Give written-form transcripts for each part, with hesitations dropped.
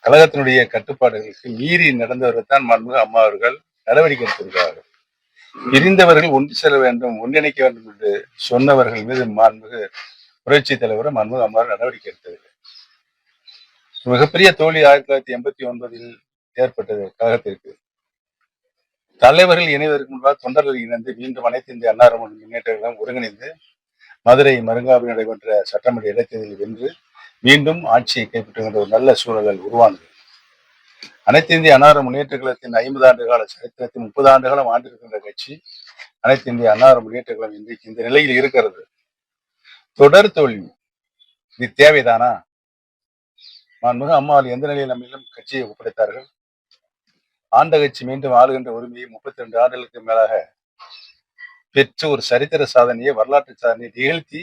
கழகத்தினுடைய கட்டுப்பாடுகளுக்கு மீறி நடந்தவர்கள் தான் மாண்புமிகு அம்மா அவர்கள் நடவடிக்கை எடுத்திருக்கிறார்கள். பிரிந்தவர்கள் ஒன்று செல்ல வேண்டும், ஒன்றிணைக்க வேண்டும் என்று சொன்னவர்கள் மீது மாண்புமிகு புரட்சி தலைவர் மாண்புமிகு அம்மா நடவடிக்கை எடுத்ததில்லை. மிகப்பெரிய தோல்வி 1989 ஏற்பட்டது கழகத்திற்கு. தலைவர்கள் இணைவதற்கு முன்பாக தொண்டர்கள் இணைந்து மீண்டும் அனைத்து இந்திய அன்னார முன்னேற்றங்களும் ஒருங்கிணைந்து மதுரை மருங்காவில் நடைபெற்ற சட்டமன்ற இடைத்தேர்தலில் வென்று மீண்டும் ஆட்சியை கைப்பற்றுகின்ற ஒரு நல்ல சூழல் உருவானது. அனைத்து இந்திய அன்னார முன்னேற்ற கழகத்தின் 50 ஆண்டு கால சரித்திரத்தின் 30 ஆண்டு காலம் ஆண்டிருக்கின்ற கட்சி அனைத்து இந்திய அன்னார முன்னேற்ற கழகம் இன்றைக்கு இந்த நிலையில் இருக்கிறது. தொடர் தோல்வி இது தேவைதானா? மாண்புமிகு அம்மாவில் எந்த நிலையில் நம்மிடம் கட்சியை ஒப்படைத்தார்கள்? ஆண்ட கட்சி மீண்டும் ஆளுகின்ற உரிமையை 32 ஆண்டுகளுக்கு மேலாக பெற்ற ஒரு சரித்திர சாதனையை, வரலாற்று சாதனையை நிகழ்த்தி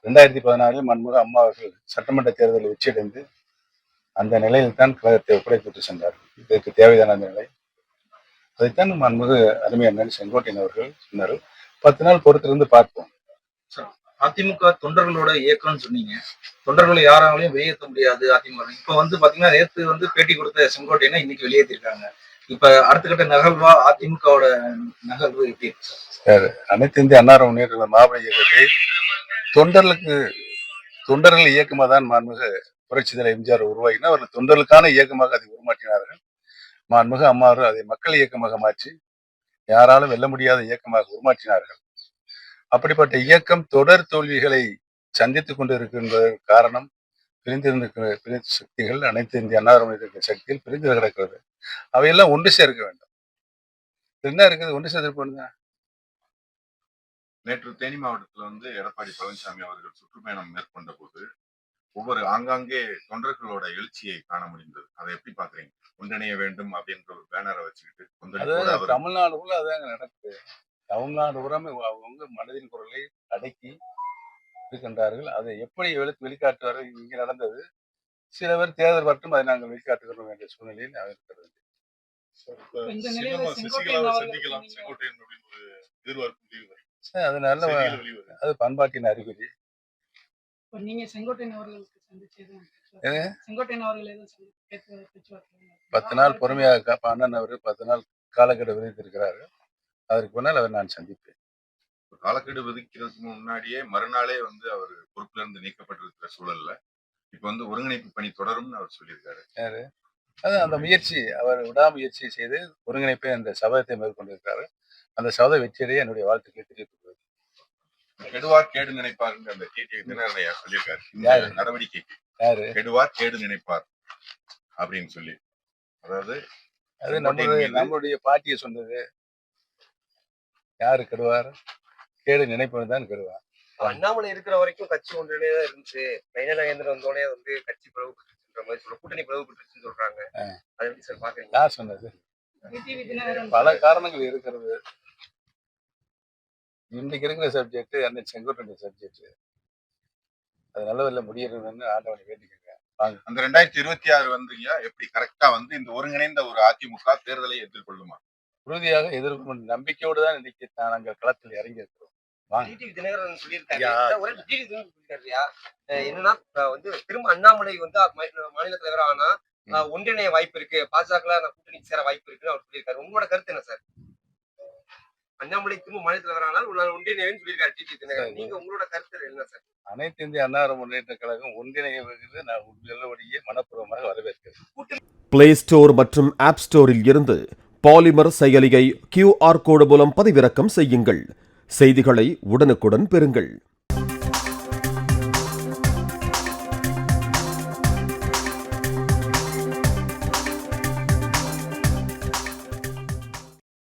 2016 மாண்புமிகு அம்மா அவர்கள் சட்டமன்ற தேர்தலில் வெற்றியடைந்து அந்த நிலையில் தான் கழகத்தை ஒப்படைத்து சென்றார்கள். இதற்கு தேவையான அந்த நிலை. அதைத்தான் மாண்புமிகு அருமை அண்ணன் செங்கோட்டையன் அவர்கள் சொன்னார்கள். 10 நாள் பொறுத்திருந்து பார்ப்போம். அதிமுக தொண்டர்களோட இயக்கம்னு சொன்னீங்க. தொண்டர்களை யாராலையும் வெளியேற்ற முடியாது அதிமுக. இப்ப பாத்தீங்கன்னா நேற்று பேட்டி கொடுத்த செங்கோட்டையனை இன்னைக்கு வெளியேற்றிருக்காங்க. இப்ப அடுத்த கட்ட நகர்வா அதிமுகவோட நகர்வு எப்படி இருக்கு சார்? அனைத்து இந்திய அன்னார முன்னேற்ற மாபெரும் இயக்கத்தை தொண்டர்கள் இயக்கமாக தான் மாண்புமிகு புரட்சி தலைவர் எம்ஜிஆர் உருவாக்கினா அவர்கள் தொண்டர்களுக்கான இயக்கமாக அதை உருமாற்றினார்கள். மாண்புமிகு அம்மா அவர்கள் அதை மக்கள் இயக்கமாக மாற்றி யாராலும் வெல்ல முடியாத இயக்கமாக உருமாற்றினார்கள். அப்படிப்பட்ட இயக்கம் தொடர் தோல்விகளை சந்தித்துக் கொண்டு இருக்கின்றதற்கு காரணம் பிரிந்திருந்த சக்திகள், அனைத்து இந்திய அன்னார முன்னேற்ற சக்திகள் பிரிந்து கிடக்கிறது. அவையெல்லாம் ஒன்று சேர்க்க வேண்டும். என்ன இருக்குது? ஒன்று சேர்த்து. நேற்று தேனி மாவட்டத்தில் எடப்பாடி பழனிசாமி அவர்கள் சுற்றுப்பயணம் மேற்கொண்ட போது ஒவ்வொரு ஆங்காங்கே தொண்டர்களோட எழுச்சியை காண முடிந்தது. அதை எப்படி பாக்குறீங்க? ஒன்றிணைய வேண்டும் அப்படின்ற ஒரு பேனரை வச்சுக்கிட்டு தமிழ்நாடுக்குள்ள அதாங்க நடக்குது. தமிழ்நாடு உரமே அவங்க மனதின் குரலை அடக்கி இருக்கின்றார்கள். அதை எப்படி வெளிக்காட்டுவார்கள்? இங்க நடந்தது. சில பேர் தேர்தல் மட்டும் அதை நாங்கள் வெளிக்காட்டுகிறோம் என்ற சூழ்நிலையில் இருக்கிறது. அதனால அது பண்பாட்டின் அறிகுறி. நீங்க செங்கோட்டையன் அவர்களுக்கு 10 நாள் பொறுமையாக அண்ணன் அவர் 10 நாள் காலக்கெடு விதித்திருக்கிறாரு. அதற்கு முன்னால் அவர் நான் சந்திப்பேன். காலக்கெடு விதிக்கிறதுக்கு முன்னாடியே மறுநாளே அவர் பொறுப்புல இருந்து நீக்கப்பட்டிருக்கிற சூழல்ல இப்ப ஒருங்கிணைப்பு பணி தொடரும் அவர் சொல்லியிருக்காரு. யாரு? அதான் அந்த முயற்சி, அவர் விடாமுயற்சி செய்து ஒருங்கிணைப்பை அந்த சபதத்தை மேற்கொண்டிருக்காரு. அந்த சபத வெற்றியடைய என்னுடைய வாழ்த்துக்களை தெரிவித்துள்ளது. கெடுவார் கேடு நினைப்பார் அந்த தினகரன் சொல்லியிருக்காரு. நடவடிக்கைக்கு கெடுவார் கேடு நினைப்பார் அப்படின்னு சொல்லி, அதாவது அது நம்மளுடைய பாட்டியை சொன்னது. யாரு கெடுவார்? கேடு நினைப்பவன் தான் கெடுவார். அண்ணாமலை இருக்கிற வரைக்கும் கட்சி ஒன்றிணையா இருந்துச்சு. நயனாகேந்திரன் வந்தோடனே கட்சி பிளவுபட்டுன்ற மாதிரி கூட்டணி பிளவுபட்டுச்சுன்னு சொல்றாங்க. அதை எப்படி சார் பாக்குறீங்க? யார் சொன்னது? பல காரணங்கள் இருக்கிறது. இன்னைக்கு இருக்கிற சப்ஜெக்ட் அண்ணன் செங்கோட்டையன் சப்ஜெக்ட். அது நல்லதில்ல முடியறதுன்னு ஆண்டவனை வேண்டிக்கங்க. அந்த 2026 எப்படி கரெக்டா இந்த ஒருங்கிணைந்த ஒரு அதிமுக தேர்தலை எதிர்கொள்ளுமா? உறுதியாக எதிர்கொள்ளும் நம்பிக்கையோடு தான் இன்னைக்கு நாங்கள் களத்தில் இறங்கி இருக்கிறோம். தினகரன் சொல்லியிருக்காரு என்னன்னா திரும்ப அண்ணாமலை மாநில தலைவர் ஆனா ஒன்றிணைய வாய்ப்பு இருக்கு, பாஜக கூட்டணி சேர வாய்ப்பு இருக்குன்னு அவர் சொல்லியிருக்காரு. உங்களோட கருத்து என்ன சார்? அண்ணாமலை திரும்ப மாநில தலைவர் ஆனால் ஒன்றிணையன்னு சொல்லியிருக்காரு டிடி தினகரன். நீங்க உங்களோட கருத்து என்ன சார்? அனைத்து இந்திய அன்னார முன்னேற்ற கழகம் ஒன்றிணைவது நான் உள்ளபடியே மனப்பூர்வமாக வரவேற்கிறேன். பிளே ஸ்டோர் மற்றும் ஆப் ஸ்டோரில் இருந்து பாலிமர் செயலியை QR கோடு மூலம் பதிவிறக்கம் செய்யுங்கள். செய்திகளை உடனுக்குடன் பெறுங்கள்.